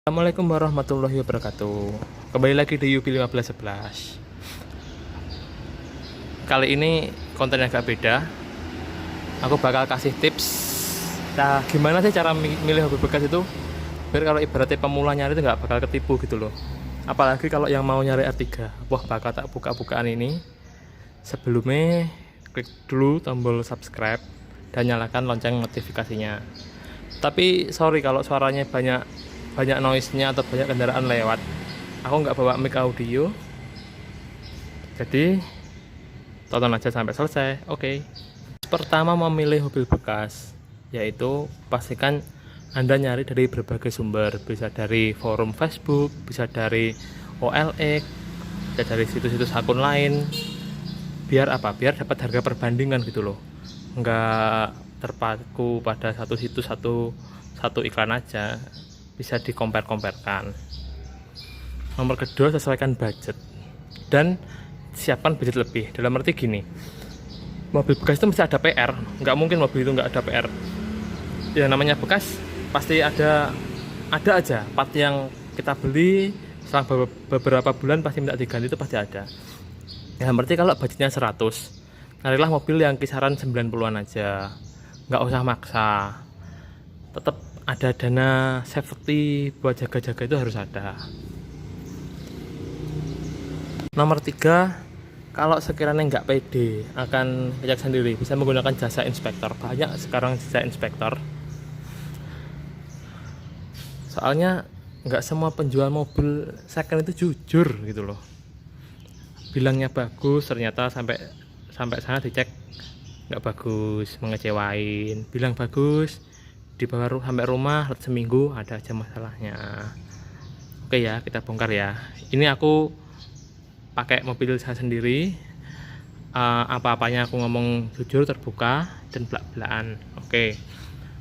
Assalamualaikum warahmatullahi wabarakatuh. Kembali lagi di Yupi 1511. Kali ini kontennya agak beda. Aku bakal kasih tips. Nah, gimana sih cara milih hobi bekas itu biar kalau ibaratnya pemula nyari itu nggak bakal ketipu gitu loh. Apalagi kalau yang mau nyari R3. Wah, bakal tak buka-bukaan ini. Sebelumnya klik dulu tombol subscribe dan nyalakan lonceng notifikasinya. Tapi sorry kalau suaranya banyak noise-nya atau banyak kendaraan lewat. Aku nggak bawa mic audio, jadi tonton aja sampai selesai. Oke. Pertama, memilih mobil bekas, yaitu pastikan Anda nyari dari berbagai sumber. Bisa dari forum Facebook, bisa dari OLX, bisa dari situs-situs akun lain. Biar apa? Biar dapat harga perbandingan gitu loh. Nggak terpaku pada satu situs satu iklan aja. Bisa dikompar-komparkan. Nomor kedua, sesuaikan budget dan siapkan budget lebih. Dalam arti gini, mobil bekas itu mesti ada PR. Nggak mungkin mobil itu nggak ada PR. Ya namanya bekas pasti ada aja part yang kita beli selang beberapa bulan pasti minta diganti, itu pasti ada. Ya berarti kalau budgetnya 100, carilah mobil yang kisaran 90-an aja. Nggak usah maksa. Tetap ada dana safety buat jaga-jaga, itu harus ada. Nomor 3, kalau sekiranya nggak pede akan ngecek sendiri, bisa menggunakan jasa inspektor. Banyak sekarang jasa inspektor. Soalnya nggak semua penjual mobil second itu jujur gitu loh. Bilangnya bagus, ternyata sampai sana dicek nggak bagus, mengecewain. Bilang bagus, dibawa sampai rumah seminggu ada aja masalahnya. Oke ya, kita bongkar ya. Ini aku pakai mobil saya sendiri. Apa-apanya aku ngomong jujur, terbuka, dan belak-belakan. Oke.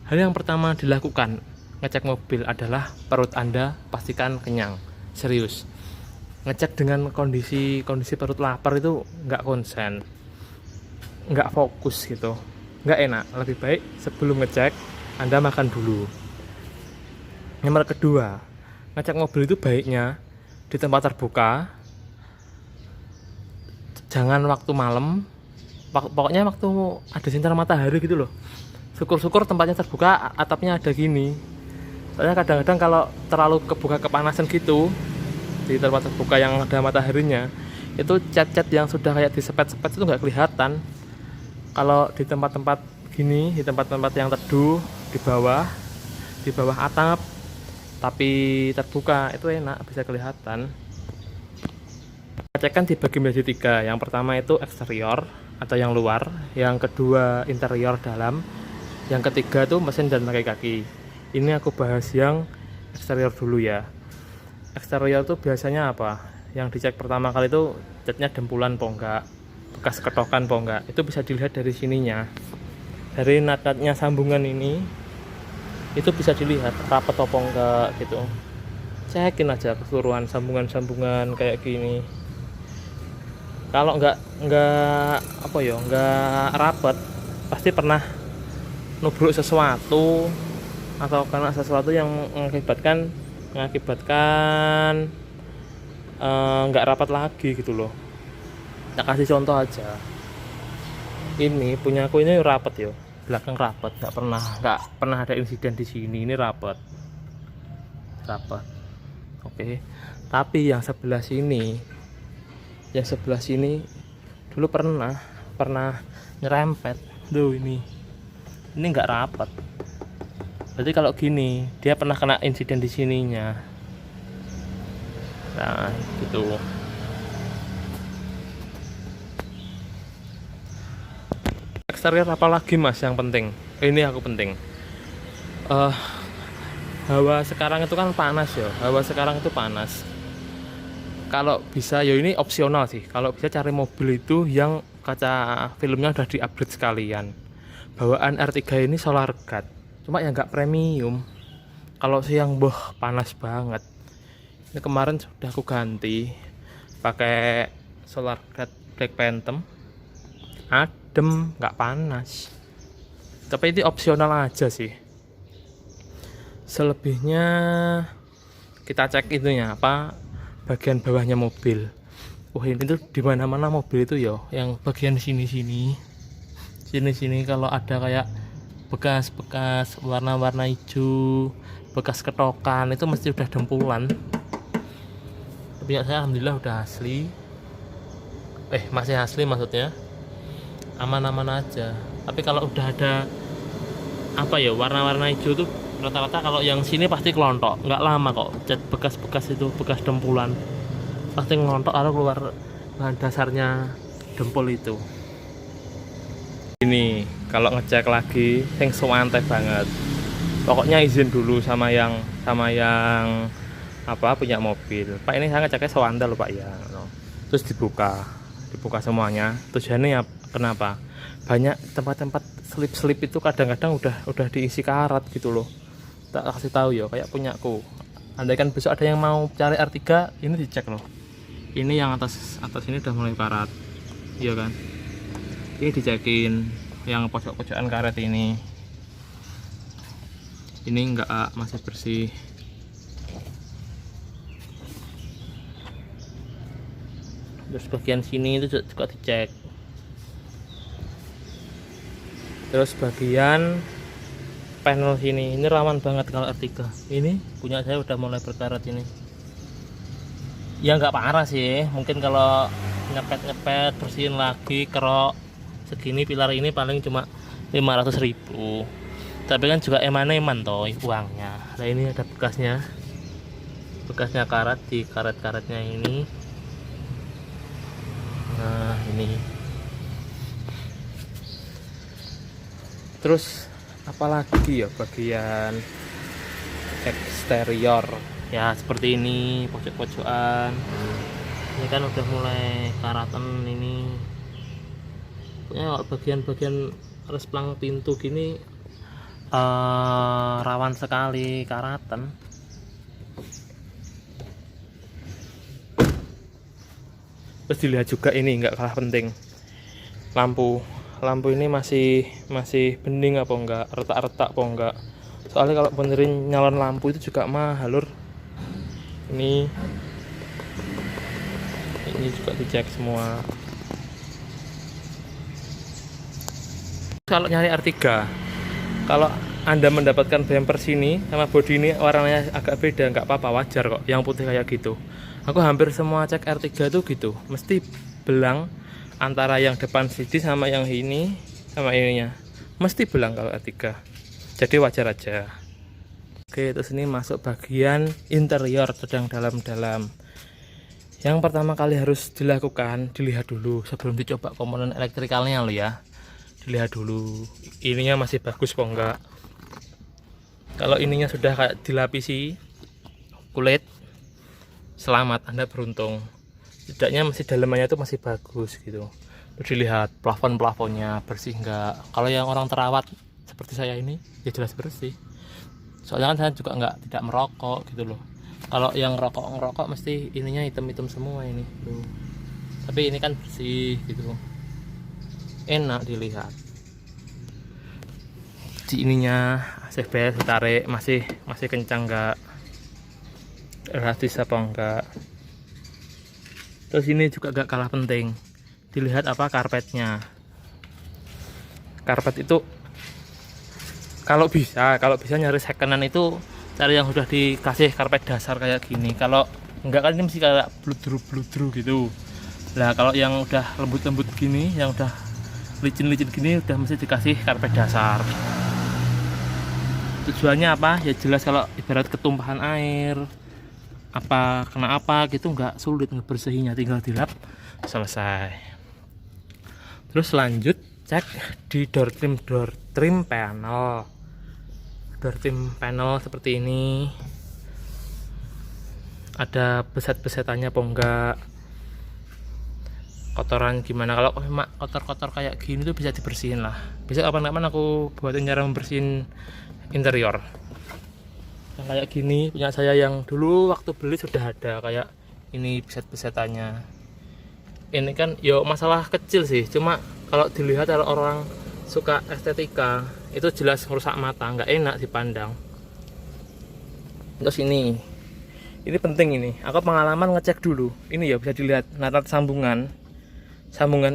Hal yang pertama dilakukan ngecek mobil adalah perut Anda pastikan kenyang. Serius. Ngecek dengan kondisi perut lapar itu nggak konsen, nggak fokus gitu, nggak enak. Lebih baik sebelum ngecek Anda makan dulu. Nomor kedua, ngecek mobil itu baiknya di tempat terbuka. Jangan waktu malam. Pokoknya waktu ada sinar matahari gitu loh. Syukur-syukur tempatnya terbuka, atapnya ada gini. Soalnya kadang-kadang kalau terlalu kebuka kepanasan gitu di tempat terbuka yang ada mataharinya, itu cat-cat yang sudah kayak disepet-sepet itu nggak kelihatan. Kalau di tempat-tempat gini, di tempat-tempat yang teduh, di bawah atap tapi terbuka, itu enak, bisa kelihatan. Pengecekan dibagi menjadi 3. Yang pertama itu eksterior atau yang luar, yang kedua interior dalam, yang ketiga itu mesin dan kaki. Ini aku bahas yang eksterior dulu ya. Eksterior itu biasanya apa? Yang dicek pertama kali itu catnya dempulan po enggak, bekas ketokan po enggak. Itu bisa dilihat dari sininya. Dari nat-natnya sambungan ini itu bisa dilihat rapat apa enggak gitu. Cekin aja keseluruhan sambungan-sambungan kayak gini. Kalau enggak rapat, pasti pernah nubruk sesuatu atau kena sesuatu yang mengakibatkan enggak rapat lagi gitu loh. Nah, kasih contoh aja. Ini punya aku ini rapat yo. Belakang rapat, nggak pernah ada insiden di sini. Ini rapat. Oke. Tapi yang sebelah sini dulu pernah nyerempet. Duh, ini nggak rapat. Berarti kalau gini dia pernah kena insiden di sininya. Nah gitu. Eksterior apalagi mas yang penting? Ini aku penting. Hawa sekarang itu kan panas ya. Kalau bisa ya, ini opsional sih. Kalau bisa cari mobil itu yang kaca filmnya udah di-upgrade sekalian. Bawaan R3 ini solar guard. Cuma yang nggak premium. Kalau siang panas banget. Ini kemarin sudah aku ganti pakai solar guard Black Phantom. Adem, nggak panas. Tapi ini opsional aja sih. Selebihnya kita cek itunya apa, bagian bawahnya mobil. Wah ini tuh di mana-mana mobil itu ya, yang bagian sini-sini kalau ada kayak bekas-bekas warna-warna hijau, bekas ketokan, itu mesti udah dempulan. Tapi ya saya alhamdulillah udah asli, masih asli maksudnya, aman-aman aja. Tapi kalau udah ada apa ya warna-warna hijau tuh rata-rata kalau yang sini pasti kelontok, nggak lama kok cat bekas-bekas itu, bekas dempulan pasti ngelontok atau keluar bahan dasarnya dempul itu. Ini kalau ngecek lagi yang suante banget, pokoknya izin dulu sama yang apa punya mobil. Pak ini saya ngeceknya suante loh Pak ya, terus dibuka semuanya. Tujuannya ya kenapa? Banyak tempat-tempat selip-selip itu kadang-kadang udah diisi karat gitu loh. Tak kasih tahu ya kayak punyaku. Andai kan besok ada yang mau cari R3, ini dicek loh. Ini yang atas ini udah mulai karat. Iya kan? Ini dicekin yang pojok-pojokan karet ini. Ini enggak, masih bersih. Terus bagian sini itu juga dicek. Terus bagian panel sini ini rawan banget kalau R3. Ini punya saya udah mulai berkarat ini. Ya nggak parah sih, mungkin kalau nyepet bersihin lagi kerok segini pilar ini paling cuma 500.000. Tapi kan juga eman-eman toh uangnya. Nah ini ada bekasnya karat di karet-karetnya ini. Nah ini terus apalagi ya bagian eksterior ya seperti ini, pojok-pojokan ini kan udah mulai karatan ini. Pokoknya bagian-bagian resplang pintu gini rawan sekali karatan. Terus dilihat juga ini nggak kalah penting, lampu ini masih bening apa enggak, retak-retak apa enggak. Soalnya kalau benerin nyalon lampu itu juga mahal lur. Ini juga dicek semua. Kalau nyari R3, kalau Anda mendapatkan bumper sini sama bodi ini warnanya agak beda, nggak apa-apa, wajar kok yang putih kayak gitu. Aku hampir semua cek R3 tuh gitu, mesti belang antara yang depan CD sama yang ini sama ininya, mesti belang kalau R3, jadi wajar aja. Oke, terus ini masuk bagian interior sedang dalam-dalam. Yang pertama kali harus dilakukan, dilihat dulu sebelum dicoba komponen elektrikalnya lo ya. Dilihat dulu ininya masih bagus kok enggak. Kalau ininya sudah kayak dilapisi kulit, selamat, Anda beruntung. Setidaknya masih dalamannya itu masih bagus gitu. Terus dilihat plafon-plafonnya bersih enggak. Kalau yang orang terawat seperti saya ini ya jelas bersih. Soalnya kan saya juga tidak merokok gitu loh. Kalau yang ngerokok mesti ininya hitam-hitam semua ini tuh. Tapi ini kan bersih gitu, enak dilihat. Di ininya CBS ditarik masih kencang enggak, elastis apa enggak. Terus ini juga gak kalah penting, dilihat apa karpetnya. Karpet itu kalau bisa nyari secondan itu cari yang sudah dikasih karpet dasar kayak gini. Kalau enggak kan ini mesti kayak bludru gitu. Nah kalau yang udah lembut gini, yang udah licin gini, udah mesti dikasih karpet dasar. Tujuannya apa? Ya jelas, kalau ibarat ketumpahan air apa kena apa gitu nggak sulit ngebersihinnya, tinggal dilap selesai. Terus lanjut cek di door trim panel seperti ini, ada beset-besetannya apa enggak, kotoran gimana. Kalau kotor-kotor kayak gini tuh bisa dibersihin lah. Bisa kapan-kapan aku buatin cara membersihin interior yang kayak gini. Punya saya yang dulu waktu beli sudah ada kayak ini beset-besetannya. Ini kan yo masalah kecil sih, cuma kalau dilihat kalau orang suka estetika itu jelas merusak mata, nggak enak dipandang. Terus ini Ini penting ini. Aku pengalaman ngecek dulu. Ini ya bisa dilihat natar sambungan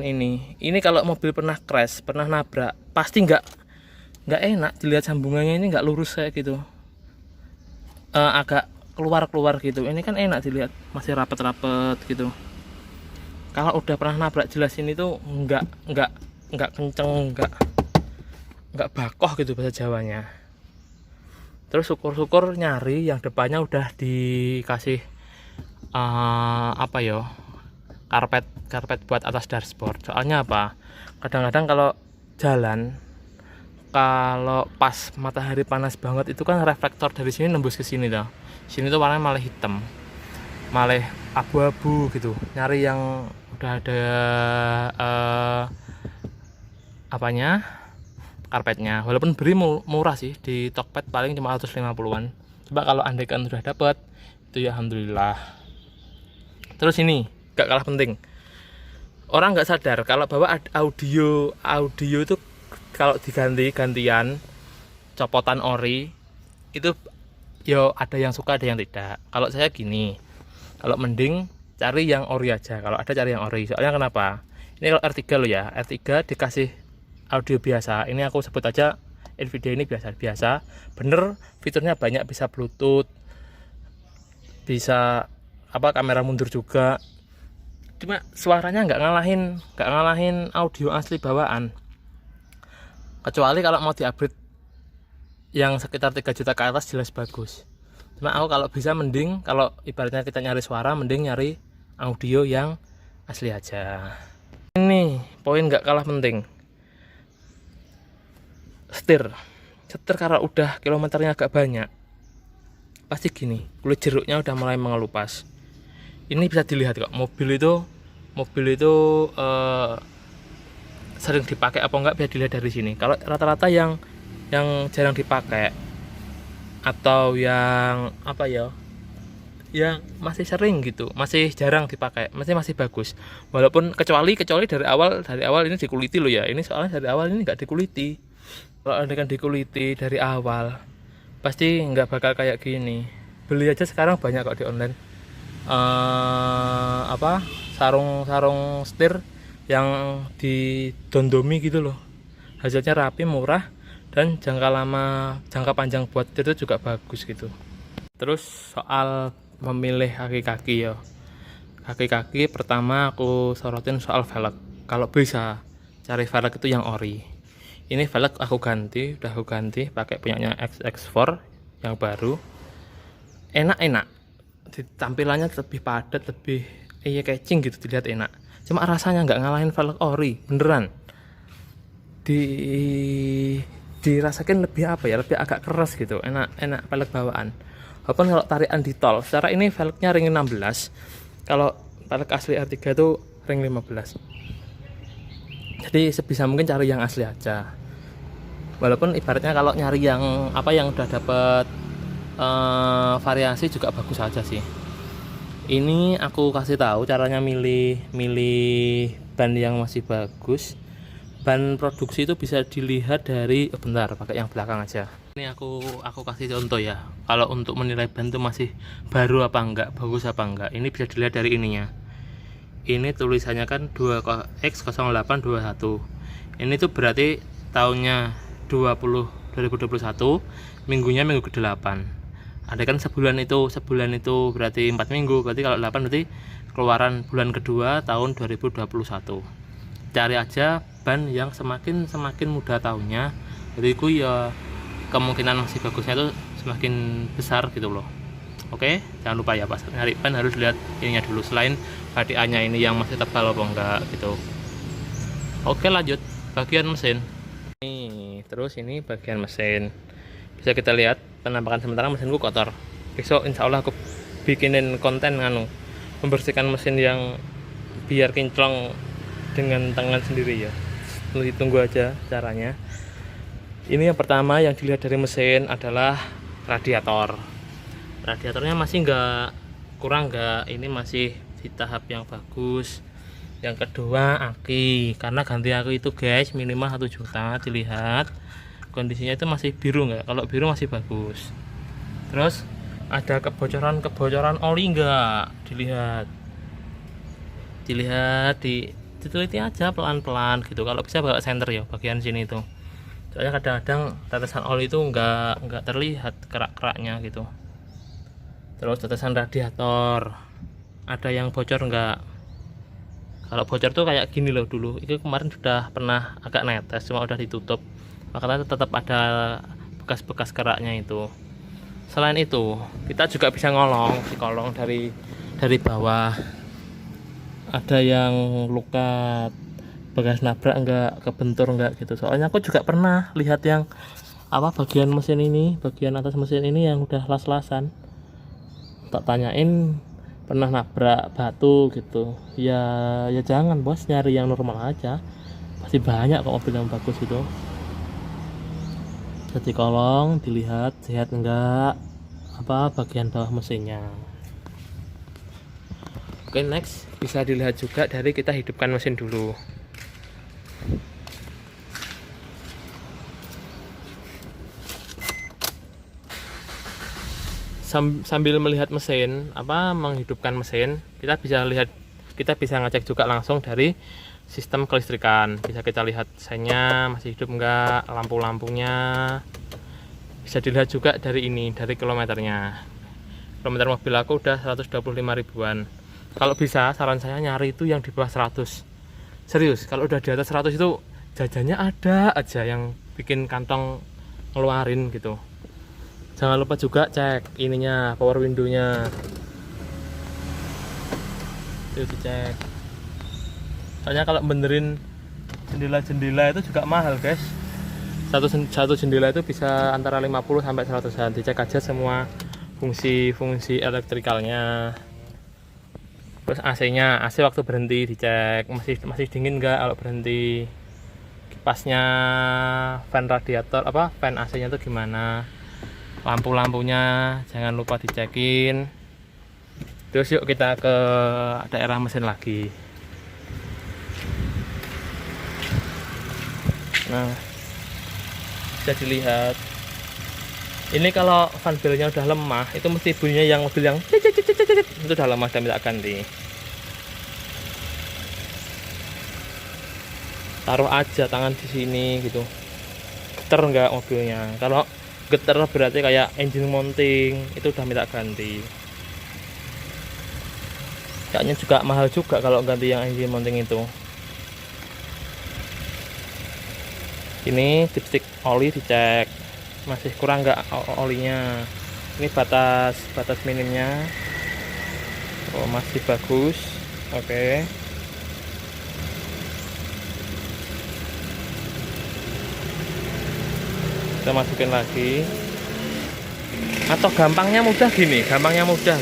ini kalau mobil pernah crash, pernah nabrak, pasti nggak enak dilihat sambungannya ini nggak lurus kayak gitu. Agak keluar gitu. Ini kan enak dilihat, masih rapet gitu. Kalau udah pernah nabrak jelas ini tuh nggak kenceng, nggak bakoh gitu bahasa Jawanya. Terus syukur-syukur nyari yang depannya udah dikasih apa ya, karpet buat atas dashboard. Soalnya apa, kadang-kadang kalau jalan, kalau pas matahari panas banget itu kan reflektor dari sini nembus ke sini dah. Sini tuh warnanya malah hitam, malah abu-abu gitu. Nyari yang udah ada apanya, karpetnya. Walaupun beri murah sih, di Tokped paling cuma 150-an. Coba kalau andaikan sudah dapat, itu ya alhamdulillah. Terus ini gak kalah penting, orang nggak sadar kalau bahwa audio itu kalau gantian copotan ori itu yo ada yang suka ada yang tidak. Kalau saya gini, kalau mending cari yang ori aja, kalau ada cari yang ori. Soalnya kenapa, ini kalau R3 lo ya, R3 dikasih audio biasa, ini aku sebut aja Nvidia ini biasa bener, fiturnya banyak, bisa Bluetooth, bisa kamera mundur juga. Cuma suaranya nggak ngalahin audio asli bawaan, kecuali kalau mau di-upgrade yang sekitar 3 juta ke atas jelas bagus. Cuma aku kalau bisa mending, kalau ibaratnya kita nyari suara, mending nyari audio yang asli aja. Ini poin nggak kalah penting, setir karena udah kilometernya agak banyak, pasti gini, kulit jeruknya udah mulai mengelupas. Ini bisa dilihat kok, mobil itu sering dipakai apa enggak bisa dilihat dari sini. Kalau rata-rata yang jarang dipakai atau yang yang masih sering gitu, masih jarang dipakai, masih bagus. Walaupun kecuali dari awal ini dikuliti loh ya. Ini soalnya dari awal ini nggak dikuliti. Kalau kan dikuliti dari awal, pasti nggak bakal kayak gini. Beli aja sekarang banyak kok di online. Sarung setir yang didondomi gitu loh, hasilnya rapi, murah, dan jangka panjang buat itu juga bagus gitu. Terus soal memilih kaki-kaki ya, kaki-kaki pertama aku sorotin soal velg. Kalau bisa cari velg itu yang ori. Ini velg udah aku ganti pakai punyanya XX4 yang baru, enak, tampilannya lebih padat, lebih catching gitu, dilihat enak. Cuma rasanya nggak ngalahin velg ori beneran. Dirasakan lebih lebih agak keras gitu, enak velg bawaan. Walaupun kalau tarikan di tol, secara ini velgnya ring 16, kalau velg asli R3 itu ring 15. Jadi sebisa mungkin cari yang asli aja. Walaupun ibaratnya kalau nyari yang udah dapet variasi juga bagus aja sih. Ini aku kasih tahu caranya milih ban yang masih bagus. Ban produksi itu bisa dilihat dari pakai yang belakang aja. Ini aku kasih contoh ya. Kalau untuk menilai ban itu masih baru apa enggak, bagus apa enggak, ini bisa dilihat dari ininya. Ini tulisannya kan 2X0821. Ini tuh berarti tahunnya 2021, minggunya minggu ke-8. Ada kan sebulan itu berarti 4 minggu, berarti kalau 8 berarti keluaran bulan kedua tahun 2021. Cari aja ban yang semakin muda tahunnya, jadi itu ya kemungkinan masih bagusnya itu semakin besar gitu loh. Oke, jangan lupa ya pas nyari ban harus lihat ininya dulu, selain HDA-nya ini yang masih tebal apa enggak gitu. Oke, lanjut bagian mesin. Terus ini bagian mesin, bisa kita lihat penampakan sementara mesinku kotor. Besok insya Allah aku bikinin konten membersihkan mesin yang biar kinclong dengan tangan sendiri ya. Tunggu aja caranya. Ini yang pertama yang dilihat dari mesin adalah radiator. Radiatornya masih kurang, ini masih di tahap yang bagus. Yang kedua aki, karena ganti aki itu guys minimal 1 juta. Dilihat kondisinya itu masih biru nggak, kalau biru masih bagus. Terus ada kebocoran oli enggak, dilihat diteliti aja pelan-pelan gitu. Kalau bisa bawa senter ya bagian sini tuh, soalnya kadang-kadang tetesan oli itu enggak terlihat kerak-keraknya gitu. Terus tetesan radiator ada yang bocor enggak. Kalau bocor tuh kayak gini loh, dulu itu kemarin sudah pernah agak netes, cuma udah ditutup, makanya tetap ada bekas-bekas keraknya itu. Selain itu kita juga bisa kolong dari bawah, ada yang luka bekas nabrak enggak, kebentur enggak gitu. Soalnya aku juga pernah lihat yang bagian mesin ini, bagian atas mesin ini yang udah las-lasan. Tak tanyain pernah nabrak batu gitu, ya jangan bos, nyari yang normal aja, pasti banyak kok mobil yang bagus itu. Jadi kolong dilihat sehat enggak bagian bawah mesinnya. Oke, next bisa dilihat juga dari kita hidupkan mesin dulu. Sambil melihat mesin, menghidupkan mesin, kita bisa ngecek juga langsung dari sistem kelistrikan. Bisa kita lihat sennya masih hidup enggak, lampu-lampunya. Bisa dilihat juga dari kilometernya. Kilometer mobil aku udah 125 ribuan. Kalau bisa saran saya nyari itu yang di bawah 100. Serius, kalau udah di atas 100 itu jajannya ada aja yang bikin kantong ngeluarin gitu. Jangan lupa juga cek ininya, power window-nya. Itu dicek. Soalnya kalau benerin jendela-jendela itu juga mahal, guys. Satu jendela itu bisa antara 50 sampai 100-an. Dicek aja semua fungsi elektrikalnya. Terus AC-nya, AC waktu berhenti dicek masih dingin enggak kalau berhenti. Kipasnya, fan radiator fan AC-nya itu gimana. Lampu-lampunya jangan lupa dicekin. Terus yuk kita ke daerah mesin lagi. Nah, bisa dilihat ini kalau fan belnya udah lemah, itu mesti bunyinya yang mobil yang itu udah lemah dan minta ganti. Taruh aja tangan di sini gitu, geter enggak mobilnya. Kalau geter berarti kayak engine mounting, itu udah minta ganti. Kayaknya juga mahal juga kalau ganti yang engine mounting itu. Ini dipstick oli dicek masih kurang nggak olinya. Ini batas minimnya, masih bagus. Oke. Kita masukin lagi. Atau gampangnya mudah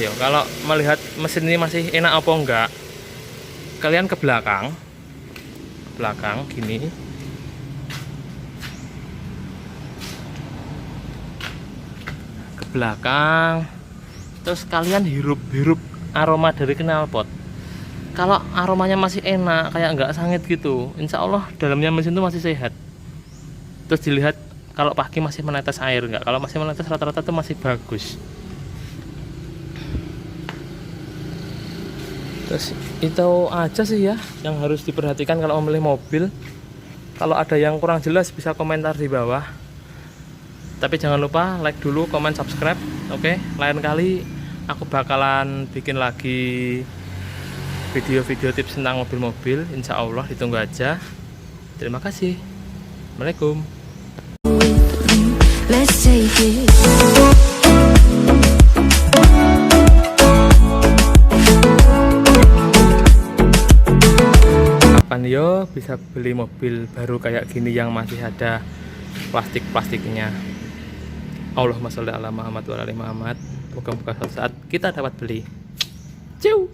ya. Kalau melihat mesin ini masih enak apa enggak, kalian ke belakang gini. Ke belakang. Terus kalian hirup aroma dari knalpot. Kalau aromanya masih enak, kayak enggak sangit gitu, insya Allah dalamnya mesin itu masih sehat. Terus dilihat kalau pagi masih menetes air enggak. Kalau masih menetes rata-rata itu masih bagus. Terus itu aja sih ya yang harus diperhatikan kalau memilih mobil. Kalau ada yang kurang jelas bisa komentar di bawah. Tapi jangan lupa like dulu, komen, subscribe. Oke, lain kali aku bakalan bikin lagi video-video tips tentang mobil-mobil. Insya Allah ditunggu aja. Terima kasih. Assalamualaikum. Let's take it. Kapan yo bisa beli mobil baru kayak gini yang masih ada plastiknya. Allahumma sholli ala Muhammad wa ala ali Muhammad. Moga-moga suatu saat kita dapat beli. Ciao.